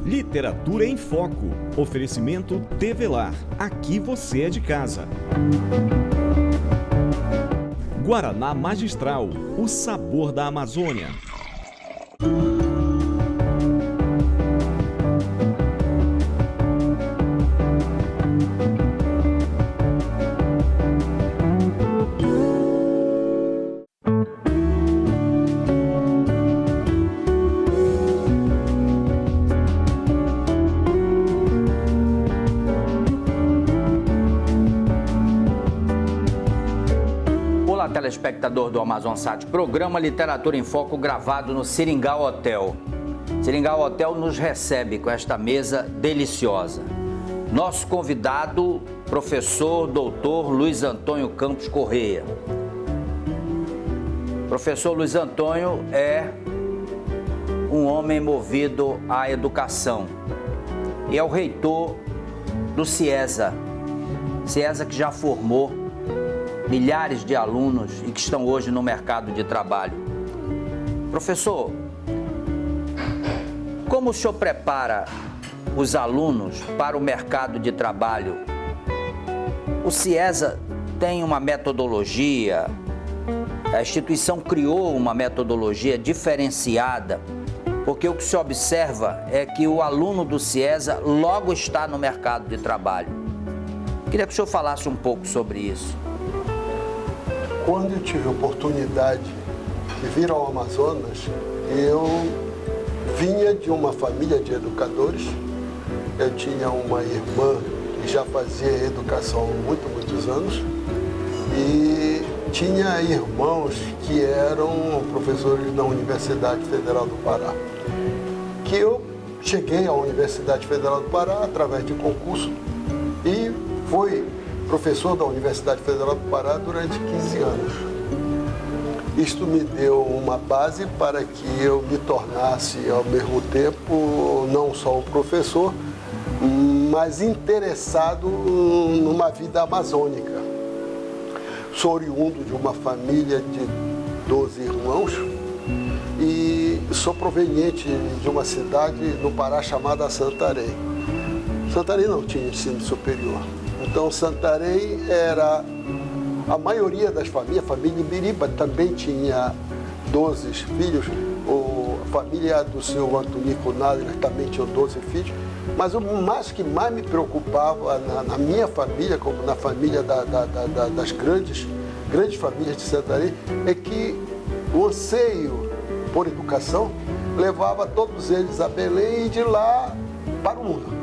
Literatura em Foco. Oferecimento Tevelar. Aqui você é de casa. Guaraná Magistral. O sabor da Amazônia. Telespectador do Amazonsat, programa Literatura em Foco gravado no Seringal Hotel. Seringal Hotel nos recebe com esta mesa deliciosa. Nosso convidado, professor doutor Luiz Antônio Campos Correia. Professor Luiz Antônio é um homem movido à educação e é o reitor do CIESA. CIESA que já formou milhares de alunos e que estão hoje no mercado de trabalho. Professor, como o senhor prepara os alunos para o mercado de trabalho? O CIESA tem uma metodologia, a instituição criou uma metodologia diferenciada, porque o que se observa é que o aluno do CIESA logo está no mercado de trabalho. Queria que o senhor falasse um pouco sobre isso. Quando eu tive a oportunidade de vir ao Amazonas, eu vinha de uma família de educadores. Eu tinha uma irmã que já fazia educação há muitos anos e tinha irmãos que eram professores da Universidade Federal do Pará. Que eu cheguei à Universidade Federal do Pará através de concurso e fui professor da Universidade Federal do Pará durante 15 anos. Isto me deu uma base para que eu me tornasse, ao mesmo tempo, não só um professor, mas interessado numa vida amazônica. Sou oriundo de uma família de 12 irmãos e sou proveniente de uma cidade no Pará chamada Santarém. Santarém não tinha ensino superior. Então, Santarém era a maioria das famílias. A família Ibiriba também tinha 12 filhos. A família do seu Antônio Nader também tinha 12 filhos. Mas o que mais me preocupava na minha família, como na família das grandes famílias de Santarém, é que o anseio por educação levava todos eles a Belém e de lá para o mundo.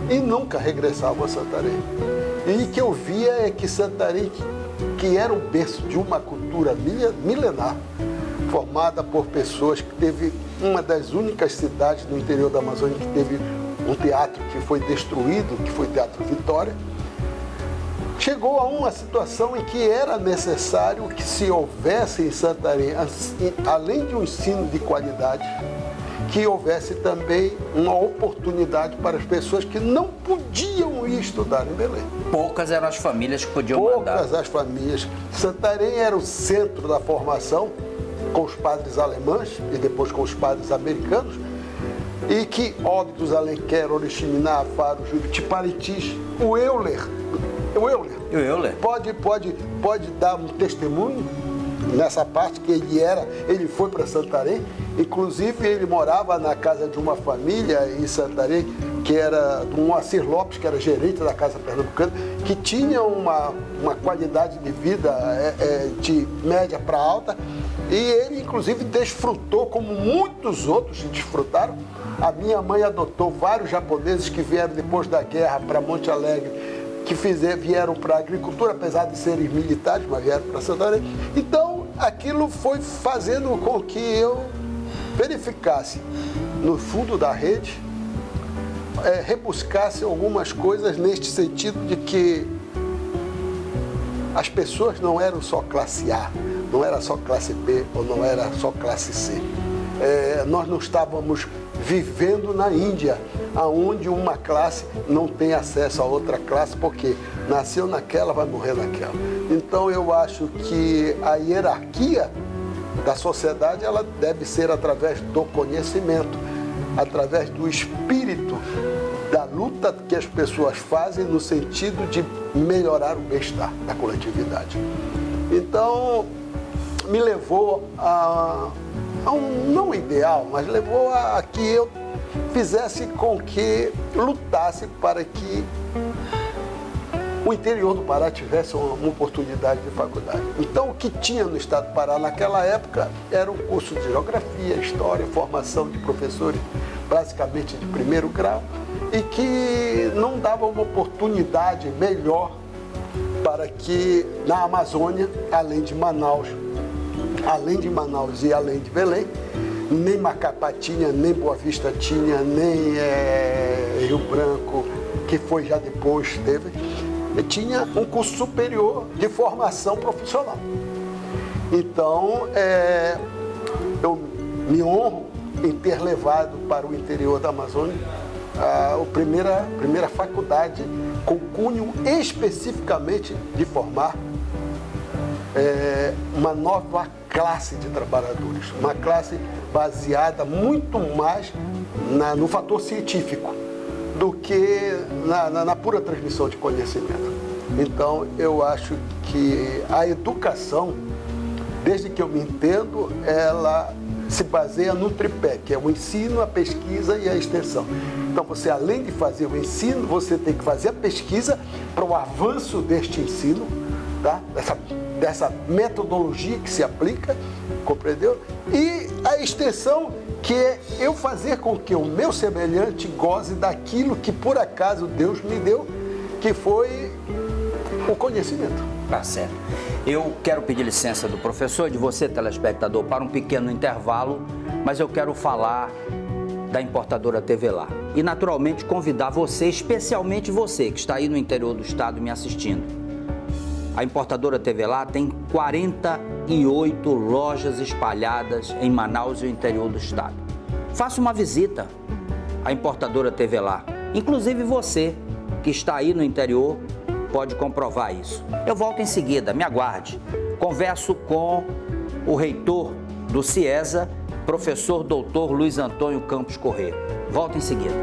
E nunca regressavam a Santarém. E o que eu via é que Santarém, que era o berço de uma cultura milenar, formada por pessoas que teve uma das únicas cidades no interior da Amazônia que teve um teatro que foi destruído, que foi o Teatro Vitória, chegou a uma situação em que era necessário que se houvesse em Santarém, além de um ensino de qualidade, que houvesse também uma oportunidade para as pessoas que não podiam ir estudar em Belém. Poucas eram as famílias que podiam mandar. Poucas as famílias. Santarém era o centro da formação, com os padres alemães e depois com os padres americanos, e que Óbidos, Alenquer, Oriximiná, Faro, Juriti, Paritis, o Euler pode dar um testemunho nessa parte que ele foi para Santarém. Inclusive ele morava na casa de uma família em Santarém, que era do Moacir Lopes, que era gerente da Casa Pernambucana, que tinha uma qualidade de vida de média para alta, e ele inclusive desfrutou, como muitos outros desfrutaram. A minha mãe adotou vários japoneses que vieram depois da guerra para Monte Alegre, que vieram para a agricultura, apesar de serem militares, mas vieram para Santarém. Então, aquilo foi fazendo com que eu verificasse no fundo da rede, rebuscasse algumas coisas neste sentido de que as pessoas não eram só classe A, não era só classe B ou não era só classe C. Nós não estávamos vivendo na Índia, onde uma classe não tem acesso a outra classe, porque nasceu naquela, vai morrer naquela. Então eu acho que a hierarquia da sociedade ela deve ser através do conhecimento. através do espírito da luta que as pessoas fazem no sentido de melhorar o bem-estar da coletividade. Então, me levou a um não ideal, mas levou a que eu fizesse com que lutasse para que o interior do Pará tivesse uma oportunidade de faculdade. Então, o que tinha no estado do Pará naquela época era um curso de geografia, história, formação de professores basicamente de primeiro grau e que não dava uma oportunidade melhor para que na Amazônia, além de Manaus e além de Belém, nem Macapá tinha, nem Boa Vista tinha, nem Rio Branco, que foi já depois, tinha um curso superior de formação profissional. Então, eu me honro em ter levado para o interior da Amazônia a primeira faculdade com cunho especificamente de formar uma nova classe de trabalhadores, uma classe baseada muito mais no fator científico do que na pura transmissão de conhecimento. Então, eu acho que a educação, desde que eu me entendo, ela se baseia no tripé, que é o ensino, a pesquisa e a extensão. Então, você, além de fazer o ensino, você tem que fazer a pesquisa para o avanço deste ensino, tá? Dessa metodologia que se aplica, compreendeu? E a extensão, que é eu fazer com que o meu semelhante goze daquilo que por acaso Deus me deu, que foi o conhecimento. Tá certo. Eu quero pedir licença do professor e de você, telespectador, para um pequeno intervalo, mas eu quero falar da importadora Tevelar. E, naturalmente, convidar você, especialmente você que está aí no interior do estado me assistindo. A importadora Tevelar tem 48 lojas espalhadas em Manaus e o interior do estado. Faça uma visita à importadora Tevelar. Inclusive você que está aí no interior pode comprovar isso. Eu volto em seguida, me aguarde. Converso com o reitor do CIESA, professor Dr. Luiz Antônio Campos Corrêa. Volto em seguida.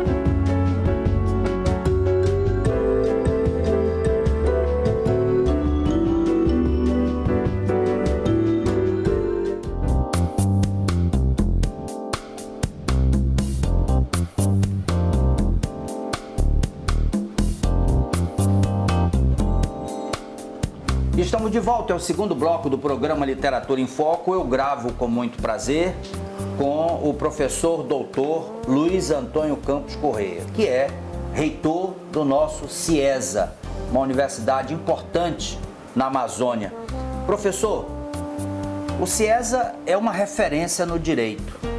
Estamos de volta, é o segundo bloco do programa Literatura em Foco. Eu gravo com muito prazer com o professor doutor Luiz Antônio Campos Corrêa, que é reitor do nosso CIESA, uma universidade importante na Amazônia. Professor, o CIESA é uma referência no direito.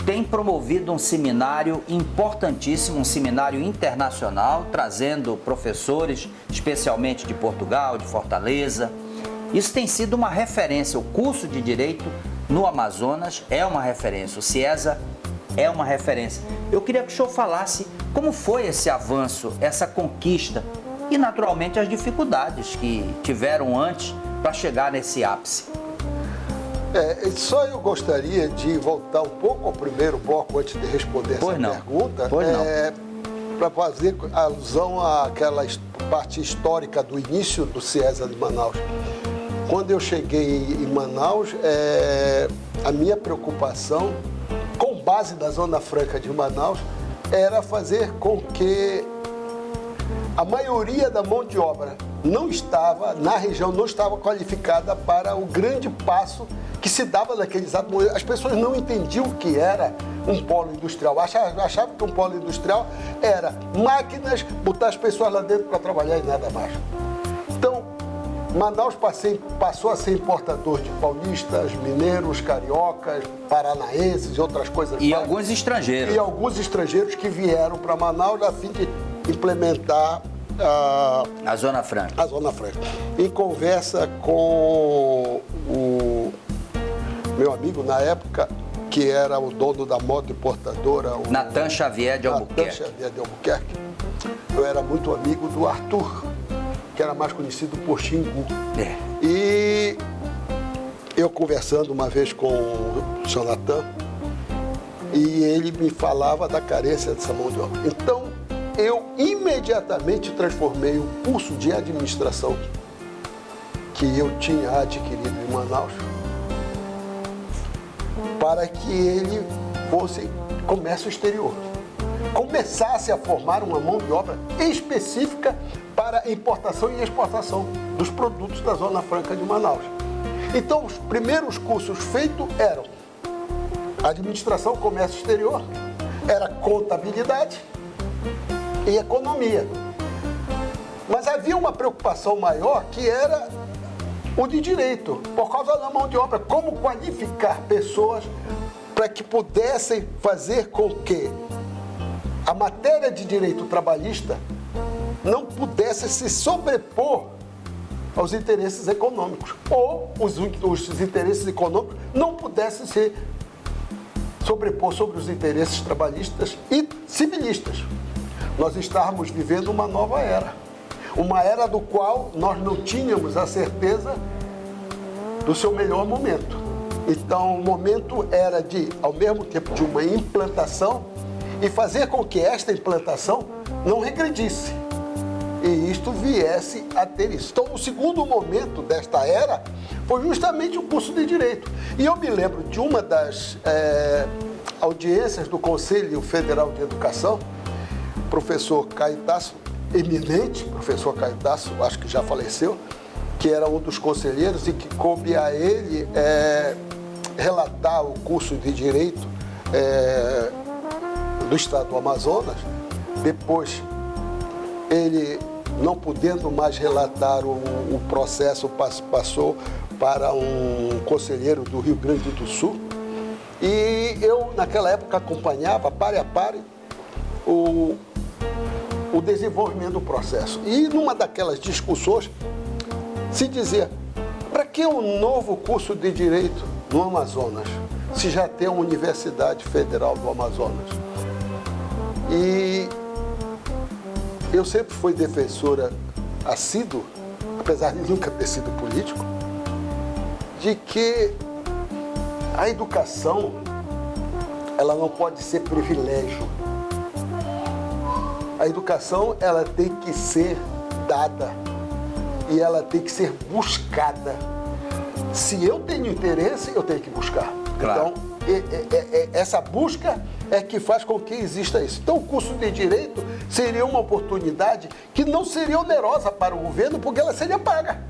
Tem promovido um seminário importantíssimo, um seminário internacional, trazendo professores, especialmente de Portugal, de Fortaleza. Isso tem sido uma referência. O curso de Direito no Amazonas é uma referência. O CIESA é uma referência. Eu queria que o senhor falasse como foi esse avanço, essa conquista e, naturalmente, as dificuldades que tiveram antes para chegar nesse ápice. Só eu gostaria de voltar um pouco ao primeiro bloco antes de responder essa pergunta. Para fazer alusão àquela parte histórica do início do CIESA de Manaus. Quando eu cheguei em Manaus, a minha preocupação, com base na Zona Franca de Manaus, era fazer com que a maioria da mão de obra na região não estava qualificada para o grande passo que se dava naquele exato momento. As pessoas não entendiam o que era um polo industrial. Achavam que um polo industrial era máquinas, botar as pessoas lá dentro para trabalhar e nada mais. Então, Manaus passou a ser importador de paulistas, mineiros, cariocas, paranaenses e outras coisas. E alguns estrangeiros. E alguns estrangeiros que vieram para Manaus a fim de implementar a Zona Franca. A Zona Franca. Em conversa com o meu amigo na época, que era o dono da moto importadora, o Natan Xavier de Albuquerque. Eu era muito amigo do Arthur, que era mais conhecido por Xingu. E eu conversando uma vez com o senhor Natan, E ele me falava da carência dessa mão de obra. Então, eu imediatamente transformei o curso de administração que eu tinha adquirido em Manaus para que ele fosse comércio exterior. Começasse a formar uma mão de obra específica para importação e exportação dos produtos da Zona Franca de Manaus. Então, os primeiros cursos feitos eram administração, comércio exterior, era contabilidade e economia. Mas havia uma preocupação maior que era o de direito, por causa da mão de obra, como qualificar pessoas para que pudessem fazer com que a matéria de direito trabalhista não pudesse se sobrepor aos interesses econômicos, ou os interesses econômicos não pudessem se sobrepor sobre os interesses trabalhistas e civilistas. Nós estávamos vivendo uma nova era, uma era do qual nós não tínhamos a certeza do seu melhor momento. Então, o momento era de, ao mesmo tempo, de uma implantação e fazer com que esta implantação não regredisse e isto viesse a ter isso. Então, o segundo momento desta era foi justamente o curso de Direito. E eu me lembro de uma das audiências do Conselho Federal de Educação, professor Caetaço, eminente professor Caetaço, acho que já faleceu, que era um dos conselheiros e que coube a ele relatar o curso de Direito do Estado do Amazonas. Depois, ele, não podendo mais relatar o processo, passou para um conselheiro do Rio Grande do Sul. E eu, naquela época, acompanhava, pare a pare, o desenvolvimento do processo. E numa daquelas discussões, se dizia, para que um novo curso de Direito no Amazonas, se já tem uma Universidade Federal do Amazonas? E eu sempre fui defensora assídua, apesar de nunca ter sido político, de que a educação, ela não pode ser privilégio. A educação, ela tem que ser dada e ela tem que ser buscada. Se eu tenho interesse, eu tenho que buscar. Claro. Então, essa busca é que faz com que exista isso. Então, o curso de Direito seria uma oportunidade que não seria onerosa para o governo, porque ela seria paga.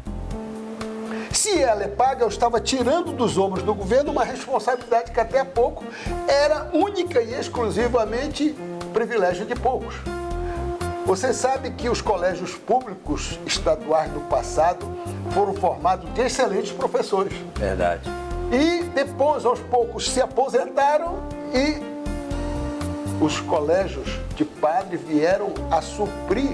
Se ela é paga, eu estava tirando dos ombros do governo uma responsabilidade que até há pouco era única e exclusivamente privilégio de poucos. Você sabe que os colégios públicos estaduais do passado foram formados de excelentes professores. Verdade. E depois, aos poucos, se aposentaram e os colégios de padre vieram a suprir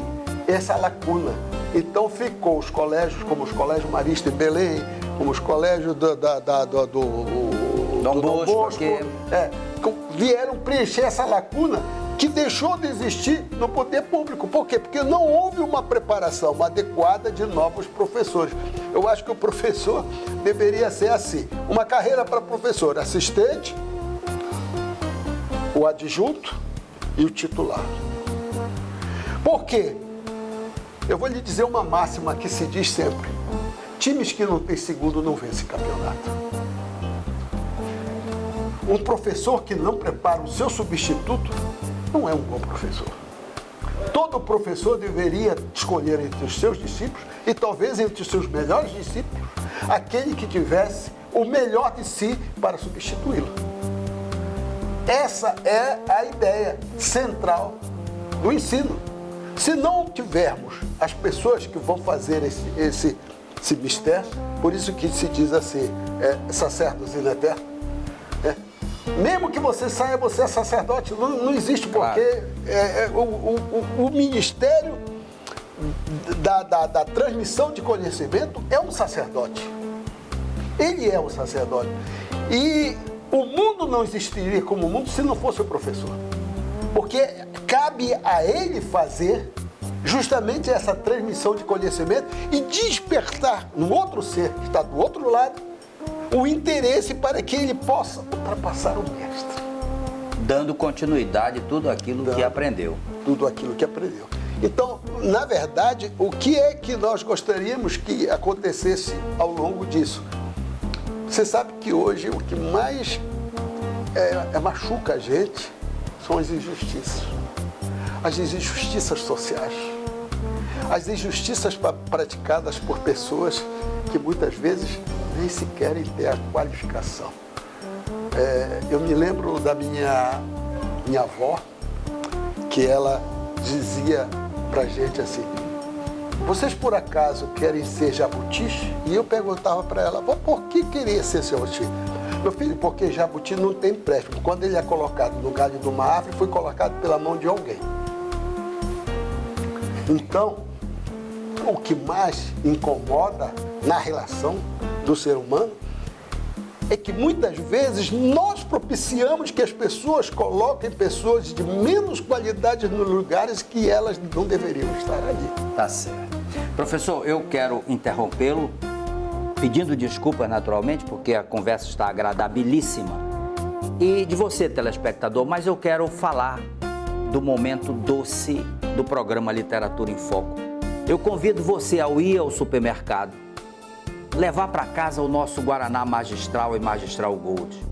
essa lacuna. Então ficou os colégios, como os colégios Marista em Belém, como os colégios do Dom Bosco, vieram preencher essa lacuna que deixou de existir no poder público. Por quê? Porque não houve uma preparação adequada de novos professores. Eu acho que o professor deveria ser assim, uma carreira para professor, assistente, o adjunto e o titular. Por quê? Eu vou lhe dizer uma máxima que se diz sempre: times que não têm segundo não vencem campeonato. Um professor que não prepara o seu substituto não é um bom professor. Todo professor deveria escolher entre os seus discípulos e talvez entre os seus melhores discípulos aquele que tivesse o melhor de si para substituí-lo. Essa é a ideia central do ensino. Se não tivermos as pessoas que vão fazer esse mistério, por isso que se diz assim, sacerdotes in eterno, mesmo que você saia, você é sacerdote, não existe, porque o ministério da transmissão de conhecimento é um sacerdote. Ele é um sacerdote. E o mundo não existiria como mundo se não fosse o professor. Porque cabe a ele fazer justamente essa transmissão de conhecimento e despertar no outro ser que está do outro lado o interesse para que ele possa ultrapassar o mestre. Dando continuidade a tudo aquilo que aprendeu. Tudo aquilo que aprendeu. Então, na verdade, o que é que nós gostaríamos que acontecesse ao longo disso? Você sabe que hoje o que mais machuca a gente são as injustiças. As injustiças sociais. As injustiças praticadas por pessoas que muitas vezes nem sequer têm a qualificação. Eu me lembro da minha avó, que ela dizia pra gente assim: vocês por acaso querem ser jabutis? E eu perguntava para ela: por que queria ser jabuti? Meu filho, porque jabuti não tem empréstimo. Quando ele é colocado no galho de uma árvore, foi colocado pela mão de alguém. Então, o que mais incomoda na relação do ser humano é que muitas vezes nós propiciamos que as pessoas coloquem pessoas de menos qualidade nos lugares que elas não deveriam estar ali. Tá certo. Professor, eu quero interrompê-lo, pedindo desculpas naturalmente, porque a conversa está agradabilíssima. E de você, telespectador, mas eu quero falar do momento doce do programa Literatura em Foco. Eu convido você ao ir ao supermercado, levar para casa o nosso Guaraná Magistral e Magistral Gold.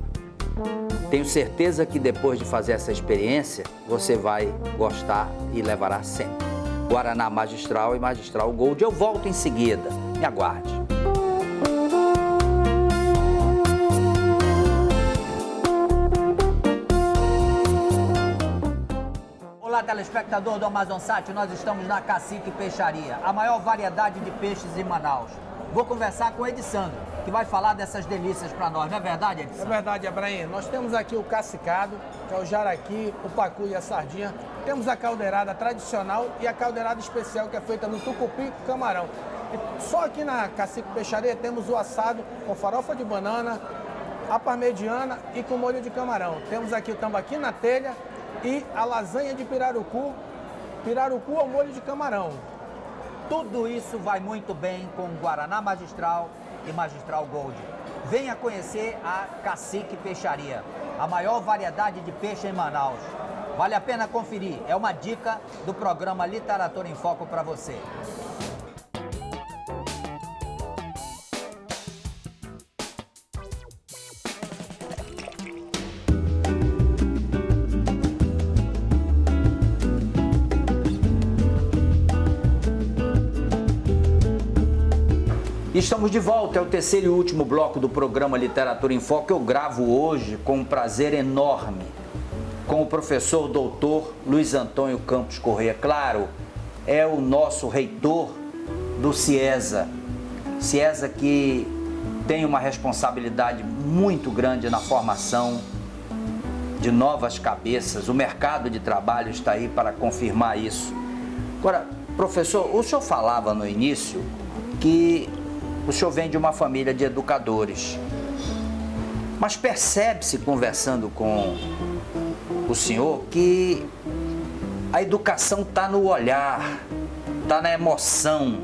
Tenho certeza que depois de fazer essa experiência, você vai gostar e levará sempre. Guaraná Magistral e Magistral Gold. Eu volto em seguida. Me aguarde. Olá, telespectador do Amazonsat, nós estamos na Cacique Peixaria, a maior variedade de peixes em Manaus. Vou conversar com o Edisandro, que vai falar dessas delícias para nós, não é verdade, Edisandro? É verdade, Abraim. Nós temos aqui o cacicado, que é o jaraqui, o pacu e a sardinha. Temos a caldeirada tradicional e a caldeirada especial, que é feita no tucupi com camarão. E só aqui na Cacique Peixaria temos o assado com farofa de banana, a parmegiana e com molho de camarão. Temos aqui o tambaqui na telha e a lasanha de pirarucu ao molho de camarão. Tudo isso vai muito bem com Guaraná Magistral e Magistral Gold. Venha conhecer a Cacique Peixaria, a maior variedade de peixe em Manaus. Vale a pena conferir, é uma dica do programa Literatura em Foco para você. Estamos de volta, é o terceiro e último bloco do programa Literatura em Foco. Eu gravo hoje com um prazer enorme com o professor doutor Luiz Antônio Campos Corrêa. Claro, é o nosso reitor do CIESA. CIESA que tem uma responsabilidade muito grande na formação de novas cabeças. O mercado de trabalho está aí para confirmar isso. Agora, professor, o senhor falava no início que o senhor vem de uma família de educadores, mas percebe-se, conversando com o senhor, que a educação está no olhar, está na emoção.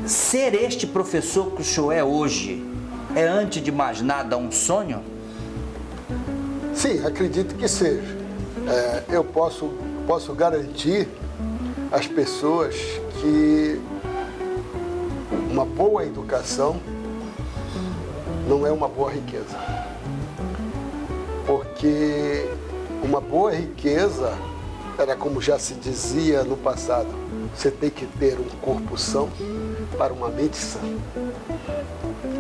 Ser este professor que o senhor é hoje, é antes de mais nada um sonho? Sim, acredito que seja. Eu posso garantir às pessoas que uma boa educação não é uma boa riqueza. Porque uma boa riqueza era como já se dizia no passado: você tem que ter um corpo são para uma mente sã.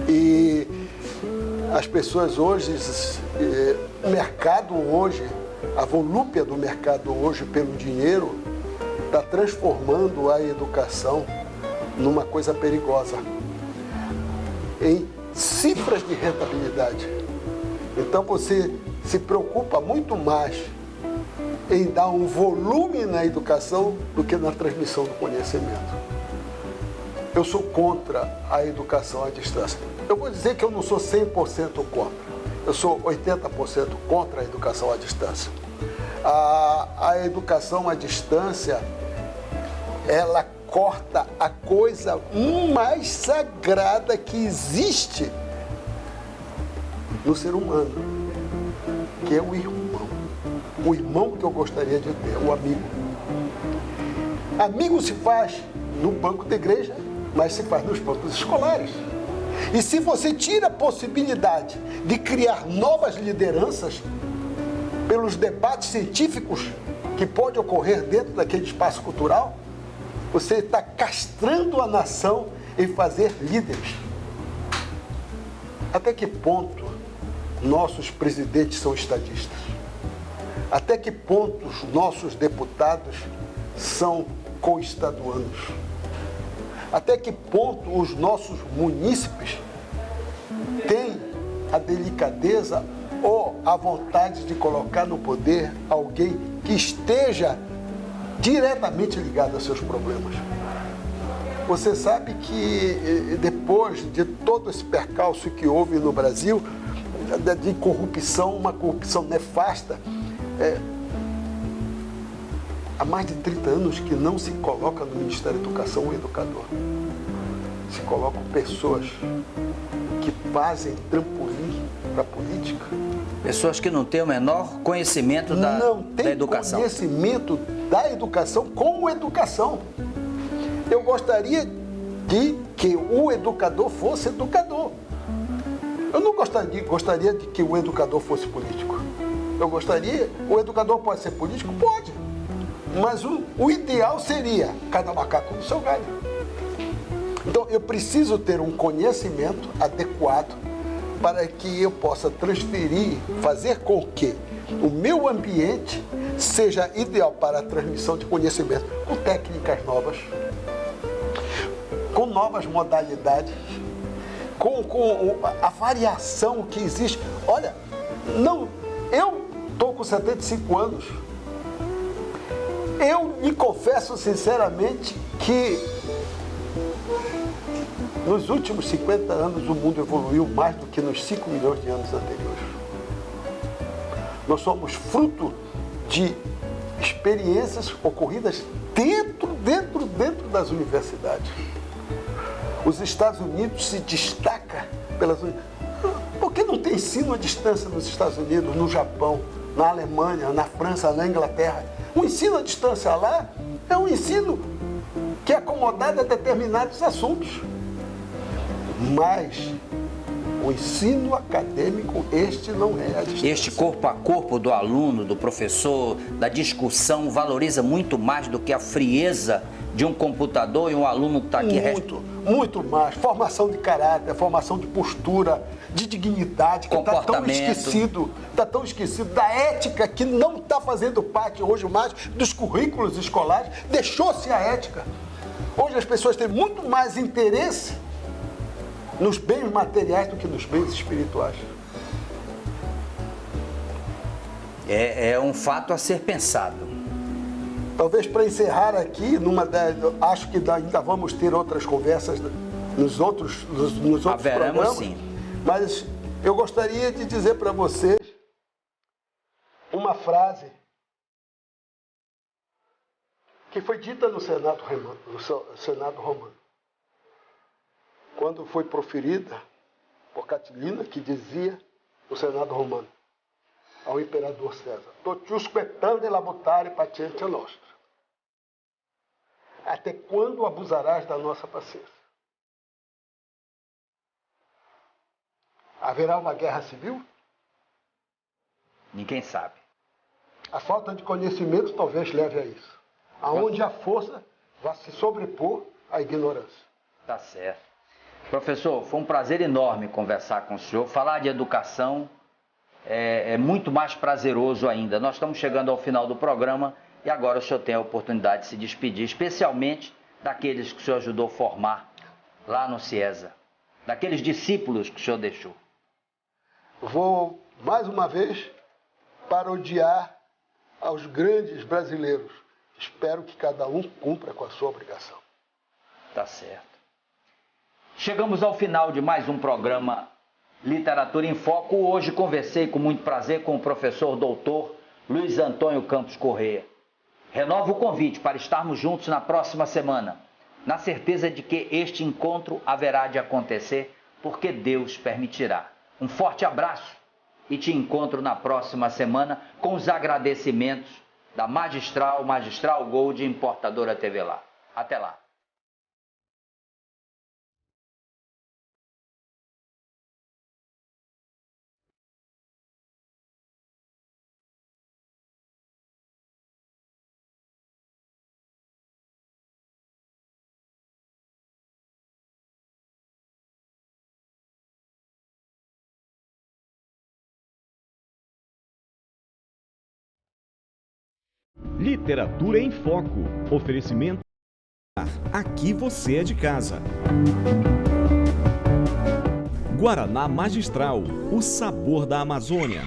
E as pessoas hoje, o mercado hoje, a volúpia do mercado hoje pelo dinheiro está transformando a educação numa coisa perigosa, em cifras de rentabilidade. Então você se preocupa muito mais em dar um volume na educação do que na transmissão do conhecimento. Eu sou contra a educação à distância. Eu vou dizer que eu não sou 100% contra. Eu sou 80% contra a educação à distância. A educação à distância, ela corta a coisa mais sagrada que existe no ser humano, que é o irmão. O irmão que eu gostaria de ter, o amigo. Amigo se faz no banco da igreja, mas se faz nos bancos escolares. E se você tira a possibilidade de criar novas lideranças pelos debates científicos que pode ocorrer dentro daquele espaço cultural, você está castrando a nação em fazer líderes. Até que ponto nossos presidentes são estadistas? Até que ponto os nossos deputados são coestaduanos? Até que ponto os nossos munícipes têm a delicadeza ou a vontade de colocar no poder alguém que esteja diretamente ligado aos seus problemas? Você sabe que depois de todo esse percalço que houve no Brasil, de corrupção, uma corrupção nefasta, há mais de 30 anos que não se coloca no Ministério da Educação um educador. Se colocam pessoas que fazem trampolim para a política. Pessoas que não têm o menor conhecimento da educação. Não tem conhecimento da educação como educação. Eu gostaria de que o educador fosse educador. Eu não gostaria de que o educador fosse político. O educador pode ser político? Pode. Mas o ideal seria cada macaco no seu galho. Então, eu preciso ter um conhecimento adequado para que eu possa transferir, fazer com que o meu ambiente seja ideal para a transmissão de conhecimento, com técnicas novas, com novas modalidades, com a variação que existe. Olha, eu estou com 75 anos. Eu me confesso sinceramente que nos últimos 50 anos o mundo evoluiu mais do que nos 5 milhões de anos anteriores. Nós somos fruto de experiências ocorridas dentro das universidades. Os Estados Unidos se destacam pelas universidades. Por que não tem ensino à distância nos Estados Unidos, no Japão, na Alemanha, na França, na Inglaterra? O ensino à distância lá é um ensino que é acomodado a determinados assuntos. Mas o ensino acadêmico, este não é a distância. Este corpo a corpo do aluno, do professor, da discussão, valoriza muito mais do que a frieza de um computador e um aluno que está aqui. Muito mais. Formação de caráter, formação de postura, de dignidade, que está tão esquecido da ética, que não está fazendo parte hoje mais dos currículos escolares. Deixou-se a ética. Hoje as pessoas têm muito mais interesse nos bens materiais do que nos bens espirituais. É um fato a ser pensado. Talvez para encerrar aqui, acho que ainda vamos ter outras conversas nos outros programas. Sim. Mas eu gostaria de dizer para vocês uma frase que foi dita no Senado Romano, quando foi proferida por Catilina, que dizia no Senado Romano ao imperador César: "Totiusque tande labutare patientia nostra." Até quando abusarás da nossa paciência? Haverá uma guerra civil? Ninguém sabe. A falta de conhecimento talvez leve a isso. Aonde a força vai se sobrepor à ignorância. Tá certo. Professor, foi um prazer enorme conversar com o senhor. Falar de educação é muito mais prazeroso ainda. Nós estamos chegando ao final do programa e agora o senhor tem a oportunidade de se despedir, especialmente daqueles que o senhor ajudou a formar lá no CIESA, daqueles discípulos que o senhor deixou. Vou, mais uma vez, parodiar aos grandes brasileiros. Espero que cada um cumpra com a sua obrigação. Tá certo. Chegamos ao final de mais um programa Literatura em Foco. Hoje conversei com muito prazer com o professor doutor Luiz Antônio Campos Corrêa. Renovo o convite para estarmos juntos na próxima semana, na certeza de que este encontro haverá de acontecer, porque Deus permitirá. Um forte abraço e te encontro na próxima semana com os agradecimentos da Magistral Gold Importadora Tevelar. Até lá. Literatura em Foco. Oferecimento. Aqui você é de casa. Guaraná Magistral, o sabor da Amazônia.